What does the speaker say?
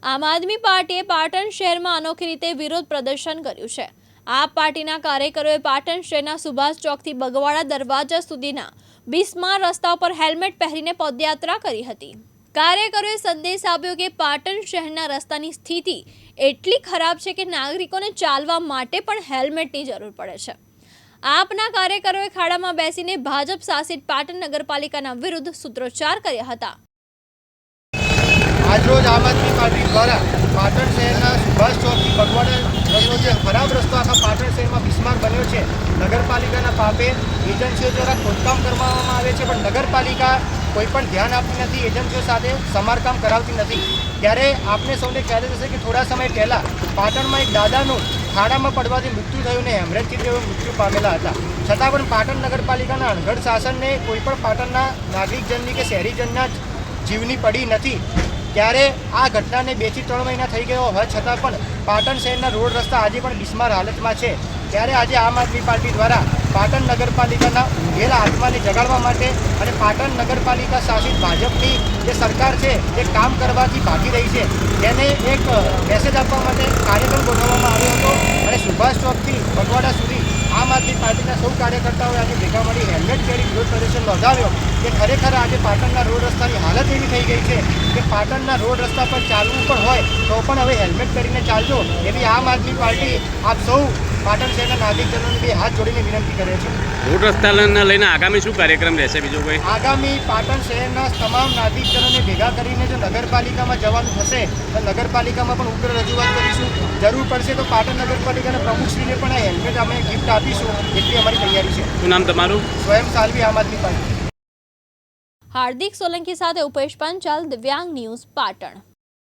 આમ આદમી પાર્ટીએ પાટણ શહેરમાં અનોખી રીતે વિરોધ પ્રદર્શન કર્યું છે। આપ પાર્ટીના કાર્યકરોએ પાટણ શહેરના સુભાષ ચોકથી બગવાડા દરવાજા સુધીના બિસ્માર રસ્તા પર હેલ્મેટ પહેરીને પદયાત્રા કરી હતી। કાર્યકરોએ સંદેશ આપ્યો કે પાટણ શહેરના રસ્તાની સ્થિતિ એટલી ખરાબ છે કે નાગરિકોને ચાલવા માટે પણ હેલ્મેટની જરૂર પડે છે। આપના કાર્યકરોએ ખાડામાં બેસીને ભાજપ શાસિત પાટણ નગરપાલિકાના વિરુદ્ધ સૂત્રોચ્ચાર કર્યા હતા। આજરોજ આમ આદમી પાર્ટી દ્વારા પાટણ શહેરના સુભાષ ચોકથી બગવાડાનો જે ખરાબ રસ્તો આખા પાટણ શહેરમાં બિસ્માર બન્યો છે, નગરપાલિકાના પાપે એજન્સીઓ દ્વારા ખોદકામ કરવામાં આવે છે, પણ નગરપાલિકા કોઈ પણ ધ્યાન આપતી નથી, એજન્સીઓ સાથે સમારકામ કરાવતી નથી। ત્યારે આપને સૌને ખ્યાલ હશે કે થોડા સમય પહેલાં પાટણમાં એક દાદાનું ખાડામાં પડવાથી મૃત્યુ થયું ને હેમરેજથી તેઓ મૃત્યુ પામેલા હતા। છતાં પણ પાટણ નગરપાલિકાના અણઘડ શાસનને કોઈ પણ પાટણના નાગરિકજનની કે શહેરીજનના જીવની પડી નથી। ત્યારે આ ઘટનાને 2 થી 3 મહિના થઈ ગયો હોવા છતાં પણ પાટણ શહેરના રોડ રસ્તા આજે પણ બિસ્માર હાલતમાં છે। ત્યારે આજે આમ આદમી પાર્ટી દ્વારા પાટણ નગરપાલિકાના ઊંઘેલા આત્માને જગાડવા માટે અને પાટણ નગરપાલિકા શાસિત ભાજપની જે સરકાર છે એ કામ કરવાથી ભાગી રહી છે, તેને એક મેસેજ આપવા માટે કાર્યક્રમ ગોઠવવામાં આવ્યો હતો અને સુભાષ ચોકથી બગવાડા સુધી આમ આદમી પાર્ટીના સૌ કાર્યકર્તાઓએ આજે ભેગા મળી હેલ્મેટ પહેરી વિરોધ પ્રદર્શન નોંધાવ્યો કે ખરેખર આજે પાટણના રોડ રસ્તાની હાલત એવી થઈ ગઈ છે કે પાટણના રોડ રસ્તા પર ચાલવું પણ હોય તો પણ હવે હેલ્મેટ પહેરીને ચાલજો, એવી આમ આદમી પાર્ટી આપ સૌ પાટણ શહેરના નાગરિકજનોને બે હાથ જોડીને વિનંતી કરે છે। રોડ રસ્તાને લઈને આગામી શું કાર્યક્રમ રહેશે? બીજો કોઈ આગામી પાટણ શહેરના તમામ નાગરિકજનોને ભેગા કરીને જો નગરપાલિકામાં જવાનું થશે તો નગરપાલિકામાં પણ ઉગ્ર રજૂઆત કરીશું। જરૂર પડશે તો પાટણ નગરપાલિકાના પ્રમુખશ્રીને પણ આ હેલ્મેટ અમે ગિફ્ટ આપીશું, એટલી અમારી તૈયારી છે। શું નામ તમારું? સ્વયં સાલવી, આમ આદમી પાર્ટી। હાર્દિક સોલંકી સાથે ઉપેશ પંચાલ, દિવ્યાંગ ન્યૂઝ, પાટણ।